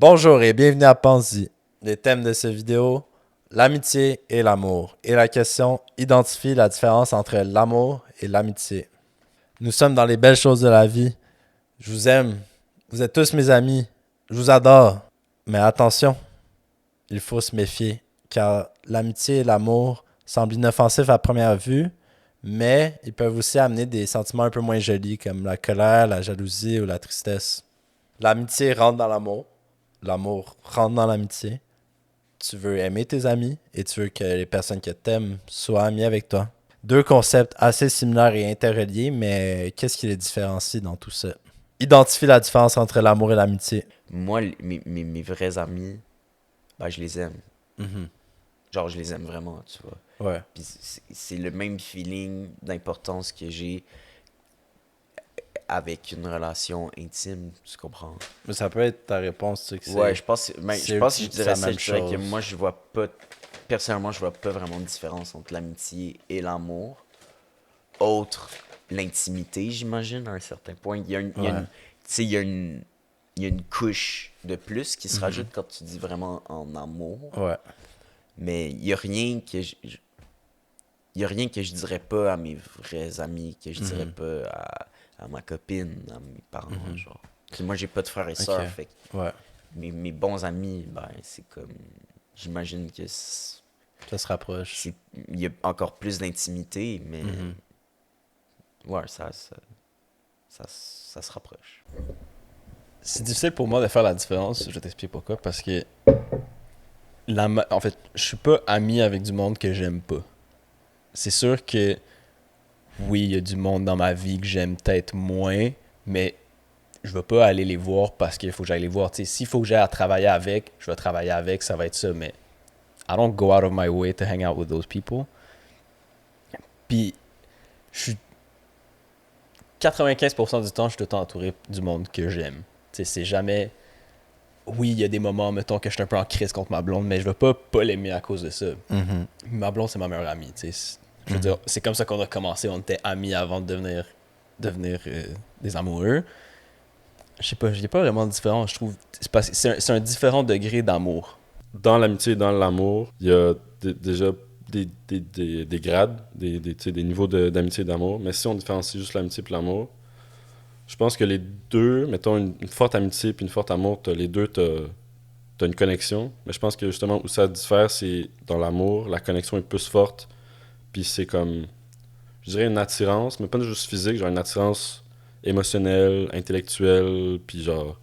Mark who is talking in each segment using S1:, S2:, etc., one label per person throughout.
S1: Bonjour et bienvenue à Panzi. Les thèmes de cette vidéo, l'amitié et l'amour. Et la question, identifie la différence entre l'amour et l'amitié. Nous sommes dans les belles choses de la vie. Je vous aime. Vous êtes tous mes amis. Je vous adore. Mais attention, il faut se méfier. Car l'amitié et l'amour semblent inoffensifs à première vue, mais ils peuvent aussi amener des sentiments un peu moins jolis comme la colère, la jalousie ou la tristesse. L'amitié rentre dans l'amour. L'amour rentre dans l'amitié. Tu veux aimer tes amis et tu veux que les personnes que tu aimes soient amies avec toi. Deux concepts assez similaires et interreliés, mais qu'est-ce qui les différencie dans tout ça? Identifie la différence entre l'amour et l'amitié.
S2: Moi, mes vrais amis, ben, je les aime.
S1: Mhm.
S2: Genre, je les aime vraiment, tu vois.
S1: Ouais.
S2: Puis c'est le même feeling d'importance que j'ai avec une relation intime, tu comprends?
S1: Mais ça peut être ta réponse, tu sais que
S2: Ouais,
S1: c'est...
S2: je pense que je
S1: c'est
S2: dirais
S1: la
S2: ça,
S1: même
S2: je dirais que
S1: chose.
S2: moi, je vois pas, personnellement, je vois pas vraiment de différence entre l'amitié et l'amour. Autre, l'intimité, j'imagine, à un certain point.
S1: Ouais.
S2: Tu sais, il y a une couche de plus qui se
S1: Mhm.
S2: rajoute quand tu dis vraiment en amour.
S1: Ouais.
S2: Mais il y a rien que y a rien que je dirais pas à mes vrais amis, que je dirais
S1: Mhm.
S2: pas à ma copine, à mes parents,
S1: Mhm.
S2: genre. Puis moi, j'ai pas de frères et
S1: Ok.
S2: sœurs, fait que
S1: Ouais.
S2: mes bons amis, ben, c'est comme. J'imagine que
S1: Ça se rapproche.
S2: il y a encore plus d'intimité, mais
S1: Mhm.
S2: ouais, ça se rapproche.
S3: C'est difficile pour moi de faire la différence, je vais t'expliquer pourquoi, parce que en fait, je suis pas ami avec du monde que j'aime pas. C'est sûr que oui, il y a du monde dans ma vie que j'aime peut-être moins, mais je vais pas aller les voir parce qu'il faut que j'aille les voir. T'sais, s'il faut que j'aille à travailler avec, je vais travailler avec, ça va être ça, mais I don't go out of my way to hang out with those people. Puis, je suis 95% du temps, je suis tout le temps entouré du monde que j'aime. T'sais, c'est jamais oui, il y a des moments, mettons, que je suis un peu en crise contre ma blonde, mais je veux pas l'aimer à cause de ça.
S1: Mhm.
S3: Ma blonde, c'est ma meilleure amie, tu sais. Je veux
S1: Mhm.
S3: dire, c'est comme ça qu'on a commencé. On était amis avant de devenir des amoureux. Je sais pas, il n'y a pas vraiment de différence, je trouve. C'est un différent degré d'amour.
S4: Dans l'amitié et dans l'amour, il y a déjà des grades, tu sais, des niveaux d'amitié et d'amour. Mais si on différencie juste l'amitié et l'amour, je pense que les deux, mettons une forte amitié puis une forte amour, les deux, t'as une connexion. Mais je pense que justement où ça diffère, c'est dans l'amour, la connexion est plus forte. Puis c'est comme, je dirais une attirance, mais pas juste physique, genre une attirance émotionnelle, intellectuelle, puis genre,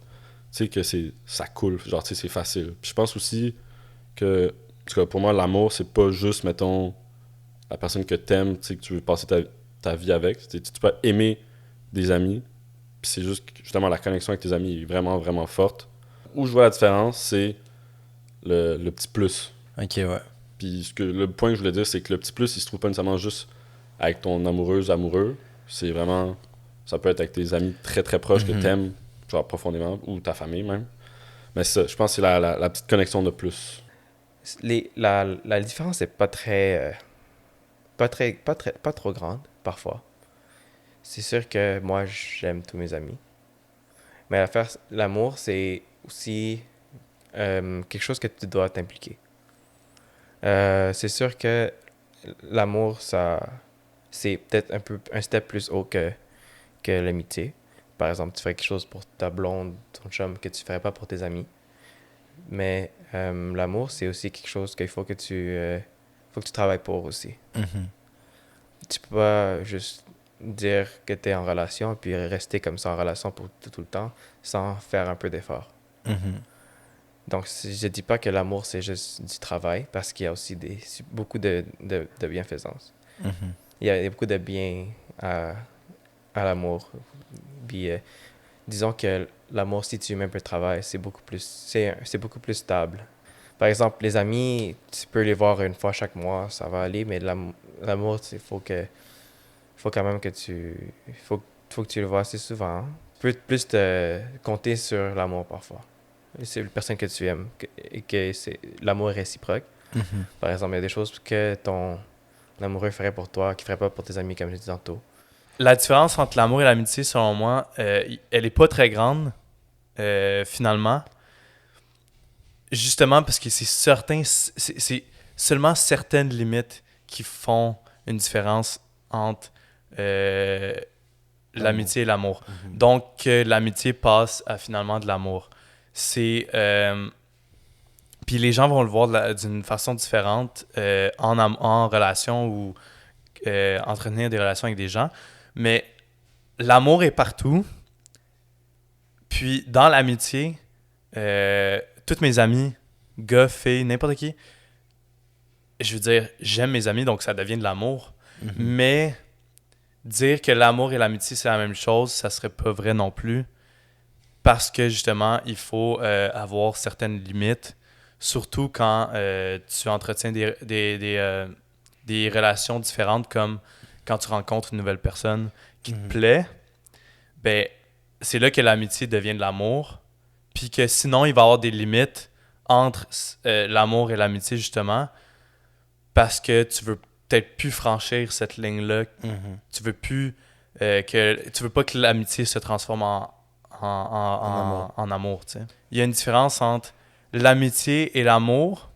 S4: tu sais que ça coule, genre, tu sais, c'est facile. Puis je pense aussi que, en tout cas, pour moi, l'amour, c'est pas juste, mettons, la personne que t'aimes, tu sais, que tu veux passer ta vie avec. Tu peux aimer des amis, puis c'est juste que, justement, la connexion avec tes amis est vraiment, vraiment forte. Où je vois la différence, c'est le petit plus.
S1: Ok, ouais.
S4: Puis le point que je voulais dire, c'est que le petit plus, il se trouve pas nécessairement juste avec ton amoureuse, amoureux. C'est vraiment, ça peut être avec tes amis très, très proches que
S1: Mhm.
S4: t'aimes, genre profondément, ou ta famille même. Mais c'est ça, je pense que c'est la petite connexion de plus.
S5: La différence est pas trop grande, parfois. C'est sûr que moi, j'aime tous mes amis. Mais l'amour, c'est aussi quelque chose que tu dois t'impliquer. C'est sûr que l'amour, c'est peut-être un step plus haut que l'amitié. Par exemple, tu fais quelque chose pour ta blonde, ton chum, que tu ferais pas pour tes amis. Mais l'amour, c'est aussi quelque chose qu'il faut que tu travailles pour aussi.
S1: Mhm.
S5: Tu peux pas juste dire que tu es en relation puis rester comme ça en relation pour tout le temps sans faire un peu d'effort.
S1: Mhm.
S5: Donc, je dis pas que l'amour, c'est juste du travail parce qu'il y a aussi beaucoup de bienfaisance.
S1: Mhm.
S5: Il y a beaucoup de bien à l'amour. Puis, disons que l'amour, si tu mets un peu de travail, c'est beaucoup plus stable. Par exemple, les amis, tu peux les voir une fois chaque mois, ça va aller, mais l'amour, il faut quand même que faut que tu le vois assez souvent. Hein. Plus te compter sur l'amour parfois. C'est la personne que tu aimes et que l'amour est réciproque.
S1: Mhm.
S5: Par exemple, il y a des choses que ton amoureux ferait pour toi qu'il ferait pas pour tes amis, comme je disais tantôt.
S6: La différence entre l'amour et l'amitié, selon moi, elle est pas très grande, finalement. justement parce que c'est seulement certaines limites qui font une différence entre l'amitié et l'amour. Donc, l'amitié passe à finalement de l'amour. C'est... puis les gens vont le voir d'une façon différente en relation ou entretenir des relations avec des gens. Mais l'amour est partout. Puis dans l'amitié, toutes mes amis, gars, filles, n'importe qui, je veux dire, j'aime mes amis, donc ça devient de l'amour. Mais dire que l'amour et l'amitié, c'est la même chose, ça serait pas vrai non plus. Parce que justement, il faut avoir certaines limites. Surtout quand tu entretiens des relations différentes, comme quand tu rencontres une nouvelle personne qui te plaît, ben, c'est là que l'amitié devient de l'amour. Puis que sinon, il va y avoir des limites entre l'amour et l'amitié, justement, parce que tu veux peut-être plus franchir cette ligne-là. Tu veux plus tu veux pas que l'amitié se transforme en amour, tu sais. Il y a une différence entre l'amitié et l'amour,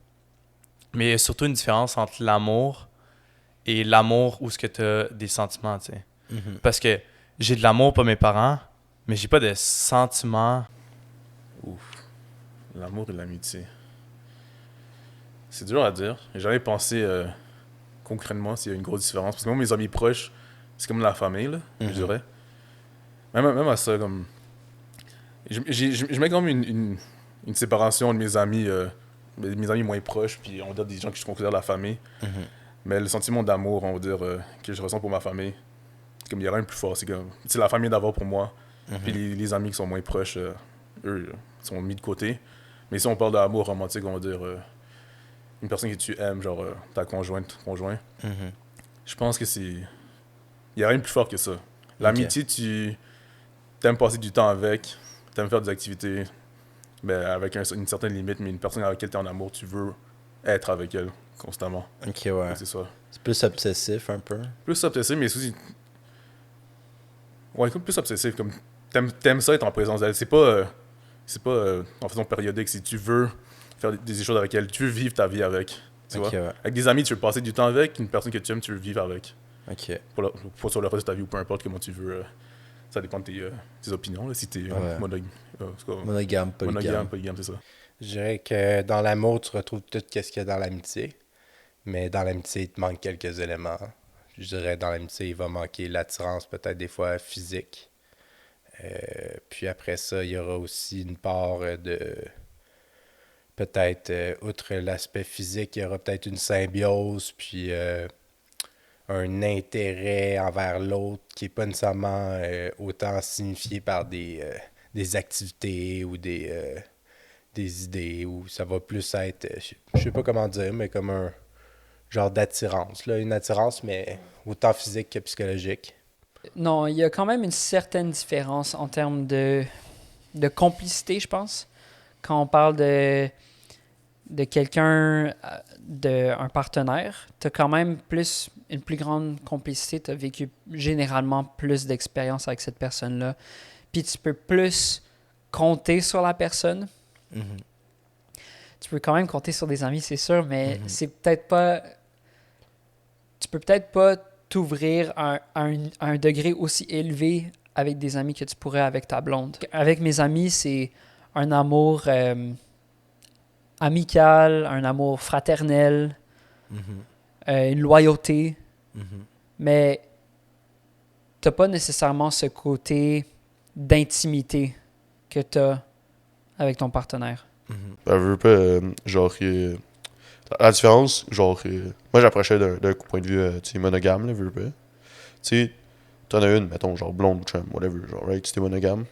S6: mais il y a surtout une différence entre l'amour et l'amour où ce que tu as des sentiments, tu sais. Parce que j'ai de l'amour pour mes parents, mais j'ai pas de sentiments.
S7: L'amour et l'amitié. C'est dur à dire. J'ai jamais pensé concrètement s'il y a une grosse différence. Parce que moi, mes amis proches, c'est comme la famille, là, je dirais. Même à ça, comme... Je mets quand même une séparation de mes amis moins proches, puis on va dire des gens que je considère la famille. Mais le sentiment d'amour, on va dire, que je ressens pour ma famille, c'est comme il y a rien de plus fort. C'est comme, c'est la famille d'abord pour moi. Puis les amis qui sont moins proches, eux, sont mis de côté. Mais si on parle d'amour romantique, on va dire une personne que tu aimes, genre ta conjoint. Je pense que c'est... Il y a rien de plus fort que ça. L'amitié, tu t'aimes passer du temps avec, t'aimes faire des activités, ben, avec une certaine limite, mais une personne avec laquelle tu es en amour, tu veux être avec elle constamment.
S1: Ok, ouais.
S7: C'est ça.
S1: C'est plus obsessif un peu.
S7: Plus obsessif, mais aussi... Ouais, comme plus obsessif, comme t'aimes ça être en présence d'elle. C'est pas en façon périodique, si tu veux faire des choses avec elle, tu veux vivre ta vie avec. Tu vois?
S1: Ouais.
S7: Avec des amis, tu veux passer du temps avec, une personne que tu aimes, tu veux vivre avec.
S1: Ok.
S7: Pour sur le reste de ta vie ou peu importe comment tu veux. Ça dépend de tes opinions, là, si t'es
S1: Monogame, polygame.
S7: polygame, c'est ça.
S5: Je dirais que dans l'amour, tu retrouves tout ce qu'il y a dans l'amitié. Mais dans l'amitié, il te manque quelques éléments. Je dirais dans l'amitié, il va manquer l'attirance, peut-être des fois physique. Puis après ça, il y aura aussi une part de... Peut-être, outre l'aspect physique, il y aura peut-être une symbiose, puis un intérêt envers l'autre qui n'est pas nécessairement autant signifié par des activités ou des idées, ou ça va plus être, je sais pas comment dire, mais comme un genre d'attirance, là, une attirance, mais autant physique que psychologique.
S8: Non, il y a quand même une certaine différence en termes de complicité, je pense. Quand on parle de quelqu'un, d'un partenaire, tu as quand même une plus grande complicité. Tu as vécu généralement plus d'expérience avec cette personne-là. Puis tu peux plus compter sur la personne. Tu peux quand même compter sur des amis, c'est sûr, mais c'est peut-être pas... Tu peux peut-être pas t'ouvrir à un degré aussi élevé avec des amis que tu pourrais avec ta blonde. Avec mes amis, c'est un amour amical, un amour fraternel, une loyauté, mais t'as pas nécessairement ce côté d'intimité que t'as avec ton partenaire.
S9: Ben, je veux pas, genre, la différence, genre, moi j'approchais d'un point de vue, tu sais, monogame, là, veux pas. Tu sais, t'en as une, mettons, genre, blonde ou chum, whatever, genre, right, si t'es monogame.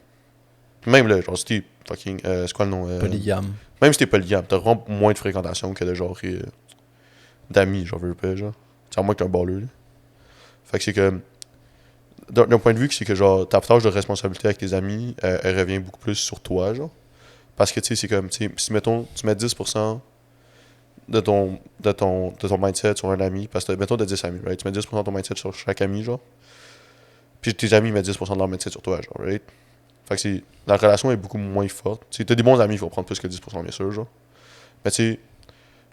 S9: Même là, genre, si t'es fucking, c'est quoi le nom?
S1: Polygame.
S9: Même si t'es polygame, t'as vraiment moins de fréquentation que de genre, d'amis, genre, veux pas, genre. C'est à moins que t'es un balleux, là. Fait que c'est que, d'un point de vue, c'est que, genre, ta tâche de responsabilité avec tes amis, elle revient beaucoup plus sur toi, genre. Parce que, tu sais, c'est comme, tu sais, si, mettons, tu mets 10% de ton mindset sur un ami, parce que, mettons, de 10 amis, right? Tu mets 10% de ton mindset sur chaque ami, genre. Puis tes amis mettent 10% de leur mindset sur toi, genre, right? Fait que la relation est beaucoup moins forte. Tu sais, t'as des bons amis, il faut prendre plus que 10%, bien sûr, genre. Mais tu sais,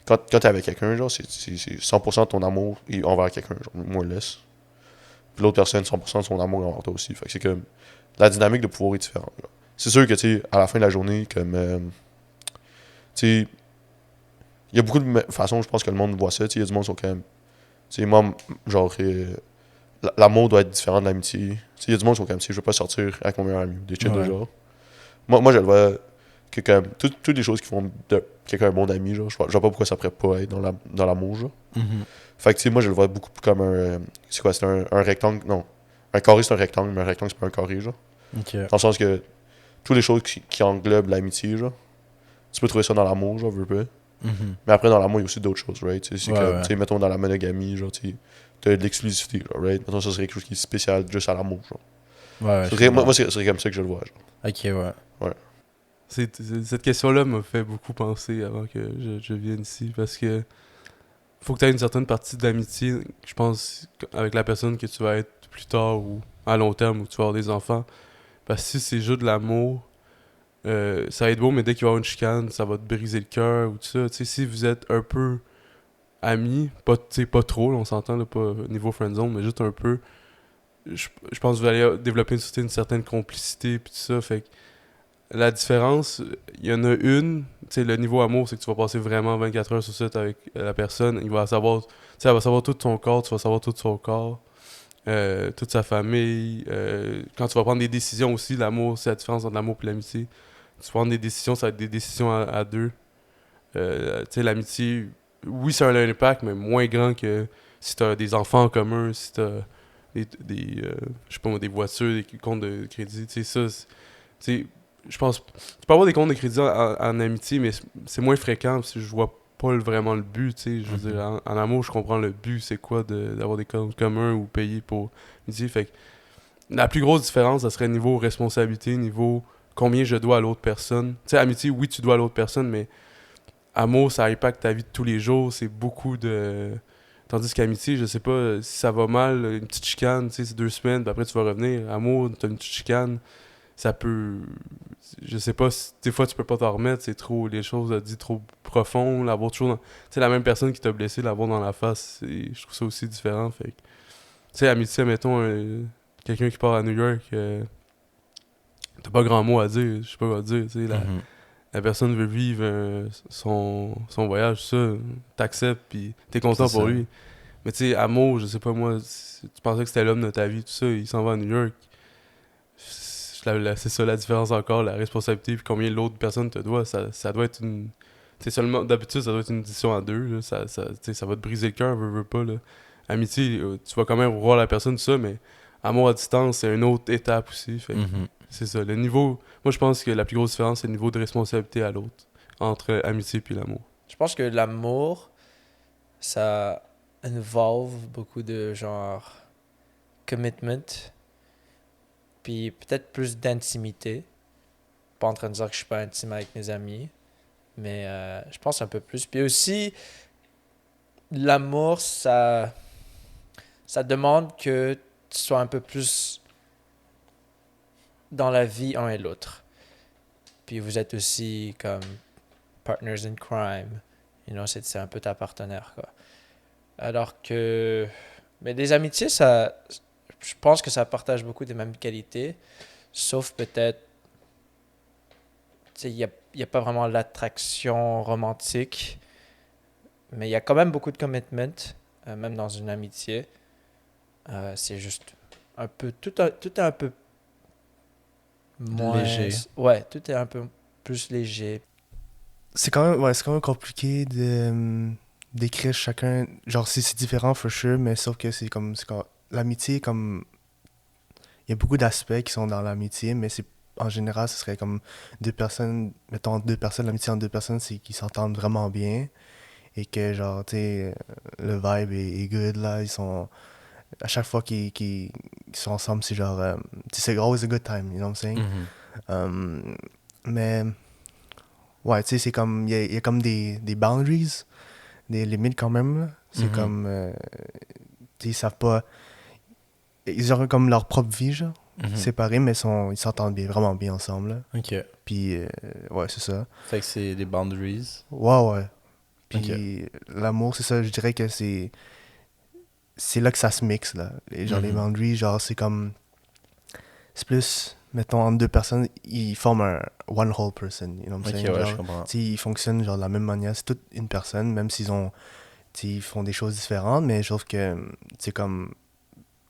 S9: quand t'es avec quelqu'un, genre, c'est 100% de ton amour envers quelqu'un, genre, more or less. Puis l'autre personne, 100% de son amour envers toi aussi. Fait que c'est comme, la dynamique de pouvoir est différente, là. C'est sûr que, tu sais, à la fin de la journée, comme, tu sais, il y a beaucoup de façons, je pense, que le monde voit ça, tu sais, il y a du monde qui sont quand même, tu sais, moi, genre, l'amour doit être différent de l'amitié. Tu sais, il y a du monde qui sont comme, tu sais, je veux pas sortir avec mon meilleur ami, des shit de genre. Moi, je le vois que comme toutes les choses qui font de quelqu'un un bon ami, genre, je vois pas pourquoi ça pourrait pas être dans l'amour, genre. Fait que, tu sais, moi, je le vois beaucoup plus comme c'est quoi, c'est un rectangle, non. Un carré, c'est un rectangle, mais un rectangle, c'est pas un carré, genre.
S1: Ok.
S9: Dans le sens que toutes les choses qui englobent l'amitié, genre, tu peux trouver ça dans l'amour, genre, veux pas. Mais après, dans l'amour, il y a aussi d'autres choses, right? C'est comme, tu sais, mettons, dans la monogamie, genre, tu as de l'exclusivité, genre, right? Mettons, ça serait quelque chose qui est spécial juste à l'amour, genre. Moi, c'est comme ça que je le vois, genre.
S1: Ok, ouais.
S10: Cette question-là m'a fait beaucoup penser avant que je vienne ici, parce que faut que tu aies une certaine partie d'amitié, je pense, avec la personne que tu vas être plus tard ou à long terme, où tu vas avoir des enfants. Parce que si c'est juste de l'amour, ça va être beau, mais dès qu'il va y avoir une chicane, ça va te briser le cœur ou tout ça. Tu sais, si vous êtes un peu amis, pas trop, là, on s'entend, là, pas niveau friendzone, mais juste un peu, je pense que vous allez développer une certaine complicité puis tout ça. Fait que la différence, il y en a une, tu sais, le niveau amour, c'est que tu vas passer vraiment 24 heures sur 7 avec la personne. Il va savoir, tu sais, elle va savoir tout ton corps, tu vas savoir tout son corps, toute sa famille. Quand tu vas prendre des décisions aussi, l'amour, c'est la différence entre l'amour et l'amitié. Tu vas prendre des décisions, ça va être des décisions à deux. Tu sais, l'amitié, oui, ça a un impact, mais moins grand que si tu as des enfants en commun, si tu as je sais pas moi, des voitures, des comptes de crédit. Tu sais, ça, tu sais, je pense, tu peux avoir des comptes de crédit en amitié, mais c'est moins fréquent parce que je vois pas vraiment le but, tu sais. Je veux dire, en amour, je comprends le but, c'est quoi d'avoir des comptes communs ou payer pour l'amitié. Fait que la plus grosse différence, ça serait niveau responsabilité, niveau combien je dois à l'autre personne. Tu sais, amitié, oui, tu dois à l'autre personne, mais amour, ça impacte ta vie de tous les jours, c'est beaucoup de... Tandis qu'amitié, je sais pas, si ça va mal, une petite chicane, tu sais, c'est 2 semaines, puis après tu vas revenir. Amour, t'as une petite chicane, ça peut... Je sais pas, des fois tu peux pas t'en remettre, c'est trop... Les choses dites trop profondes, l'avoir toujours... Tu sais, la même personne qui t'a blessé, l'avoir dans la face, je trouve ça aussi différent, fait que... Tu sais, amitié, mettons, quelqu'un qui part à New York, t'as pas grand mot à dire, je sais pas quoi dire, tu sais, la personne veut vivre son voyage, ça, t'acceptes, puis t'es content pour lui. Mais tu sais, amour, je sais pas moi, tu pensais que c'était l'homme de ta vie, tout ça, il s'en va à New York. C'est ça la différence encore, la responsabilité, puis combien l'autre personne te doit, ça doit être une... Tu sais, seulement, d'habitude, ça doit être une décision à deux, là, ça va te briser le cœur, veux pas, là. Amitié, tu vas quand même voir la personne, tout ça, mais amour à distance, c'est une autre étape aussi, fait c'est ça, le niveau... Moi, je pense que la plus grosse différence, c'est le niveau de responsabilité à l'autre, entre amitié et l'amour.
S11: Je pense que l'amour, ça involve beaucoup de genre commitment, puis peut-être plus d'intimité. Pas en train de dire que je suis pas intime avec mes amis, mais je pense un peu plus. Puis aussi, l'amour, ça demande que tu sois un peu plus dans la vie un et l'autre. Puis vous êtes aussi comme partners in crime. You know, c'est un peu ta partenaire, quoi. Alors que... Mais des amitiés, ça... Je pense que ça partage beaucoup des mêmes qualités. Sauf peut-être... Tu sais, il n'y a pas vraiment l'attraction romantique. Mais il y a quand même beaucoup de commitment, même dans une amitié. C'est juste un peu... Tout est un peu... moins...
S1: Léger.
S11: Ouais, tout est un peu plus léger.
S12: C'est quand même compliqué de d'écrire chacun. Genre, c'est différent, for sure, mais sauf que c'est comme l'amitié, comme. Il y a beaucoup d'aspects qui sont dans l'amitié, mais en général, ce serait comme deux personnes, mettons l'amitié entre deux personnes, c'est qu'ils s'entendent vraiment bien et que, genre, tu sais, le vibe est good, là. Ils sont. À chaque fois qu'ils sont ensemble, c'est genre. C'est always a good time, you know what I'm saying? Mais. Ouais, tu sais, c'est comme. Il y a comme des boundaries, des limites quand même, là. C'est comme. Tu sais, ils savent pas. Ils ont comme leur propre vie, genre, séparés, mais ils s'entendent bien, vraiment bien ensemble, là.
S1: Ok.
S12: Puis, ouais, c'est ça.
S1: Fait que c'est des boundaries.
S12: Ouais. Puis l'amour, c'est ça, je dirais que c'est là que ça se mixe, là. Les boundaries, genre, c'est comme... C'est plus, mettons, entre deux personnes, ils forment un one whole person, you know what I'm saying?
S1: Ouais,
S12: Genre,
S1: je comprends.
S12: ils fonctionnent genre de la même manière. C'est toute une personne, même s'ils ont... ils font des choses différentes, mais je trouve que c'est comme...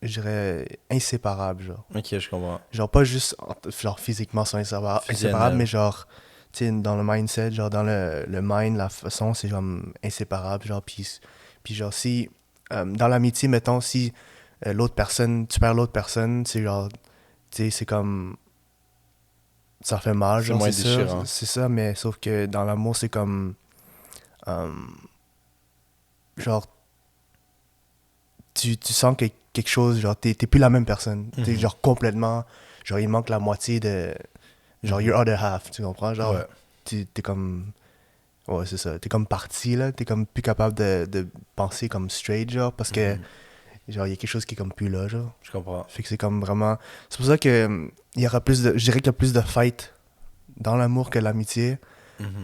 S12: Je dirais inséparables, genre.
S1: Ok, je comprends.
S12: Genre, pas juste genre physiquement, sont inséparables, mais genre... Tu sais, dans le mindset, genre dans le mind, la façon, c'est genre inséparable, genre, puis genre, si, dans l'amitié, mettons, si l'autre personne, tu perds l'autre personne, c'est genre, tu sais, c'est comme, ça fait mal, genre,
S1: moins
S12: c'est
S1: déchirant.
S12: ça, c'est ça, mais sauf que dans l'amour, c'est comme, genre, tu sens que quelque chose, genre, t'es plus la même personne, t'es genre complètement, genre, il manque la moitié de... Genre, your other half, tu comprends? Genre, t'es comme... Ouais, c'est ça. T'es comme parti, là. T'es comme plus capable de penser comme straight, genre, parce que, genre, il y a quelque chose qui est comme plus là, genre.
S1: Je comprends.
S12: Fait que c'est comme vraiment... C'est pour ça que il y aura plus de... Je dirais qu'il y a plus de fight dans l'amour que l'amitié,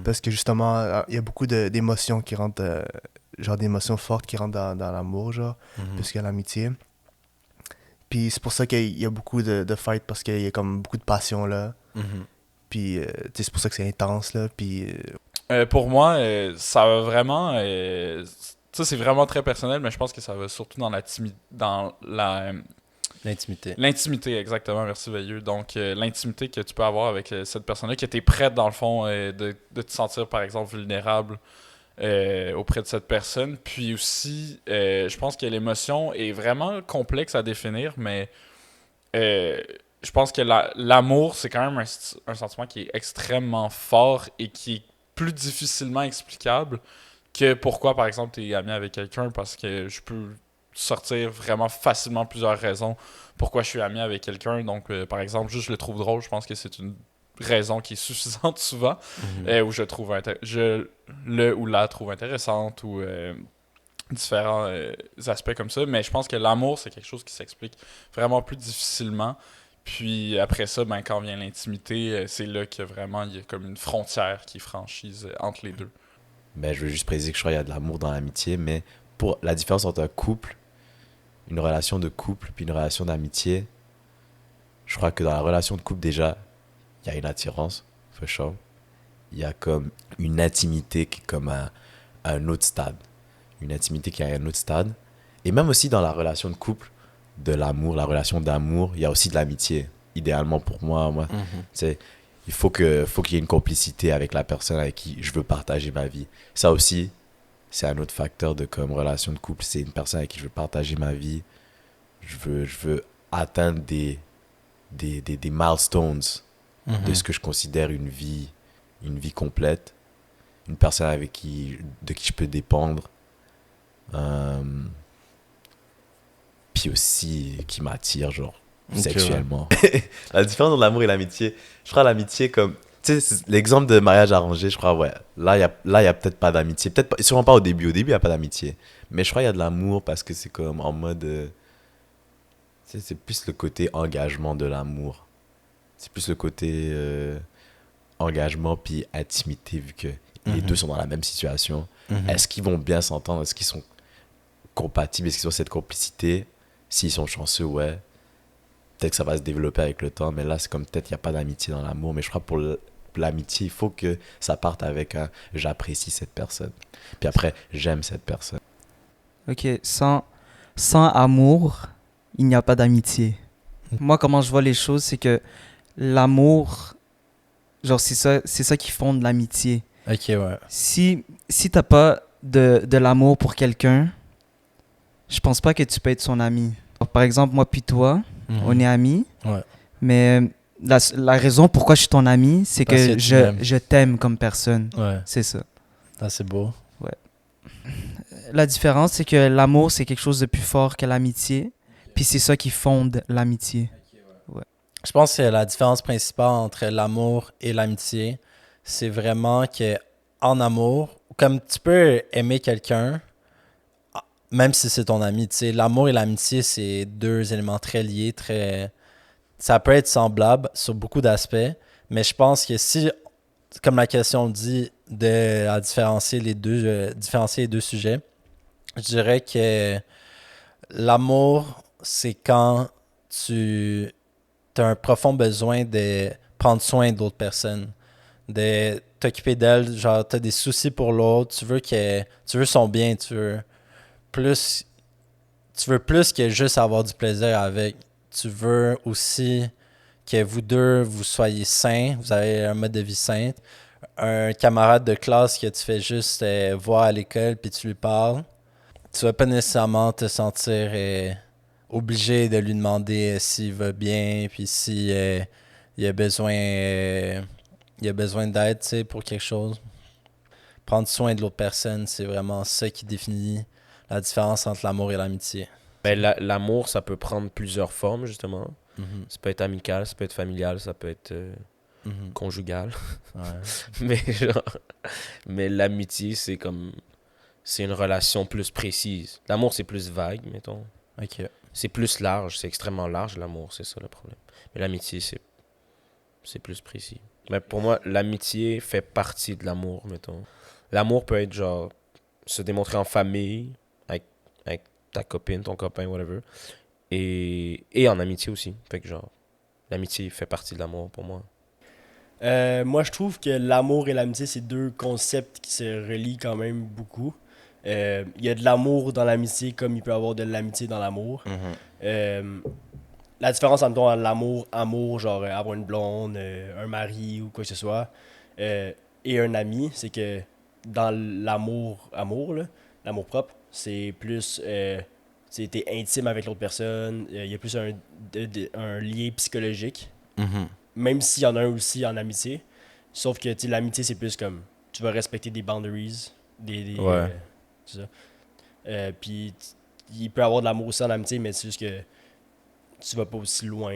S12: parce que, justement, il y a beaucoup d'émotions qui rentrent... genre, d'émotions fortes qui rentrent dans l'amour, genre, plus que l'amitié. Puis c'est pour ça qu'il y a beaucoup de fight, parce qu'il y a comme beaucoup de passion, là. Puis c'est pour ça que c'est intense, là. Puis
S13: pour moi, ça va vraiment... ça, c'est vraiment très personnel, mais je pense que ça va surtout dans
S1: l'intimité.
S13: L'intimité, exactement. Merci, Veilleux. Donc, l'intimité que tu peux avoir avec cette personne-là, que tu es prête, dans le fond, de te sentir, par exemple, vulnérable auprès de cette personne. Puis aussi, je pense que l'émotion est vraiment complexe à définir, mais je pense que l'amour, c'est quand même un sentiment qui est extrêmement fort et qui est plus difficilement explicable que pourquoi, par exemple, tu es ami avec quelqu'un, parce que je peux sortir vraiment facilement plusieurs raisons pourquoi je suis ami avec quelqu'un. Donc, par exemple, juste je le trouve drôle, je pense que c'est une raison qui est suffisante souvent, où le ou la trouve intéressante, ou différents aspects comme ça. Mais je pense que l'amour, c'est quelque chose qui s'explique vraiment plus difficilement. Puis après ça, ben, quand vient l'intimité, c'est là que vraiment il y a comme une frontière qui est franchise entre les deux.
S2: Ben, je veux juste préciser que je crois qu'il y a de l'amour dans l'amitié, mais pour la différence entre un couple, une relation de couple, puis une relation d'amitié, je crois que dans la relation de couple, déjà, il y a une attirance, for sure. Il y a comme une intimité qui est comme à un autre stade. Une intimité qui est à un autre stade. Et même aussi dans la relation de couple, de l'amour, la relation d'amour, il y a aussi de l'amitié. Idéalement pour moi, il faut qu'il y ait une complicité avec la personne avec qui je veux partager ma vie. Ça aussi, c'est un autre facteur de comme relation de couple. C'est une personne avec qui je veux partager ma vie. Je veux atteindre des milestones de ce que je considère une vie complète. Une personne de qui je peux dépendre. Puis aussi qui m'attire, genre, sexuellement. La différence entre l'amour et l'amitié, je crois l'amitié comme... Tu sais, l'exemple de mariage arrangé, je crois, ouais. Là, il y a peut-être pas d'amitié. Peut-être pas, sûrement pas au début. Au début, il n'y a pas d'amitié. Mais je crois qu'il y a de l'amour parce que c'est comme en mode... tu sais, c'est plus le côté engagement de l'amour. C'est plus le côté engagement puis intimité, vu que les deux sont dans la même situation. Est-ce qu'ils vont bien s'entendre? Est-ce qu'ils sont compatibles? Est-ce qu'ils ont cette complicité? S'ils sont chanceux, ouais. Peut-être que ça va se développer avec le temps, mais là, c'est comme peut-être qu'il n'y a pas d'amitié dans l'amour. Mais je crois pour l'amitié, il faut que ça parte avec un « j'apprécie cette personne ». Puis après, « j'aime cette personne ».
S14: Ok, sans amour, il n'y a pas d'amitié. Moi, comment je vois les choses, c'est que l'amour, genre, c'est ça qui fonde l'amitié.
S1: Ok, ouais.
S14: Si t'as pas de l'amour pour quelqu'un, je pense pas que tu peux être son ami. Par exemple, moi puis toi, on est amis, mais la raison pourquoi je suis ton ami, c'est que je t'aime comme personne.
S1: Ouais.
S14: C'est ça.
S1: Ah, c'est beau.
S14: Ouais. La différence, c'est que l'amour, c'est quelque chose de plus fort que l'amitié, puis c'est ça qui fonde l'amitié. Ouais.
S1: Je pense que la différence principale entre l'amour et l'amitié, c'est vraiment que en amour, comme tu peux aimer quelqu'un, même si c'est ton ami, tu sais, l'amour et l'amitié, c'est deux éléments très liés, ça peut être semblable sur beaucoup d'aspects, Mais je pense que si, comme la question le dit, de différencier les deux sujets, je dirais que l'amour, c'est quand tu as un profond besoin de prendre soin d'autres personnes, de t'occuper d'elle, genre tu as des soucis pour l'autre, tu veux son bien, plus tu veux plus que juste avoir du plaisir avec. Tu veux aussi que vous deux, vous soyez sains, vous avez un mode de vie sain. Un camarade de classe que tu fais juste voir à l'école puis tu lui parles. Tu vas pas nécessairement te sentir obligé de lui demander s'il va bien puis si il a besoin d'aide, tu sais, pour quelque chose. Prendre soin de l'autre personne, c'est vraiment ça qui définit la différence entre l'amour et l'amitié.
S15: Ben, l'amour, ça peut prendre plusieurs formes, justement.
S1: Mhm.
S15: Ça peut être amical, ça peut être familial, ça peut être conjugal.
S1: Ouais.
S15: Mais l'amitié, c'est une relation plus précise. L'amour, c'est plus vague, mettons.
S1: Ok.
S15: C'est plus large, c'est extrêmement large, l'amour, c'est ça le problème. Mais l'amitié, c'est plus précis. Mais pour moi, l'amitié fait partie de l'amour, mettons. L'amour peut être genre se démontrer en famille, avec ta copine, ton copain, whatever. Et en amitié aussi. Fait que genre, l'amitié fait partie de l'amour pour moi.
S16: Moi, je trouve que l'amour et l'amitié, c'est deux concepts qui se relient quand même beaucoup. Il y a de l'amour dans l'amitié comme il peut y avoir de l'amitié dans l'amour. La différence entre amour, genre avoir une blonde, un mari ou quoi que ce soit, et un ami, c'est que dans l'amour, là, l'amour propre, c'est plus t'es intime avec l'autre personne, il y a plus un lien psychologique, même s'il y en a un aussi en amitié. Sauf que l'amitié, c'est plus comme tu vas respecter des boundaries, c'est ça. Puis il peut y avoir de l'amour aussi en amitié, mais c'est juste que tu vas pas aussi loin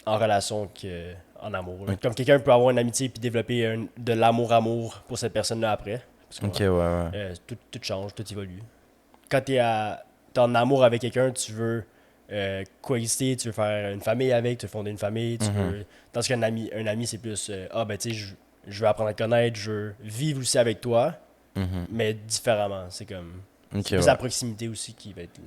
S16: en relation qu'en amour. Là. Comme quelqu'un peut avoir une amitié puis développer de l'amour pour cette personne-là après.
S1: Ok, ouais.
S16: Tout change, tout évolue. Quand t'es en amour avec quelqu'un, tu veux coexister, tu veux faire une famille avec, tu veux fonder une famille, tu veux... Tandis qu'un ami, c'est plus je veux apprendre à te connaître, je veux vivre aussi avec toi, mais différemment. C'est comme... c'est plus la proximité aussi qui va être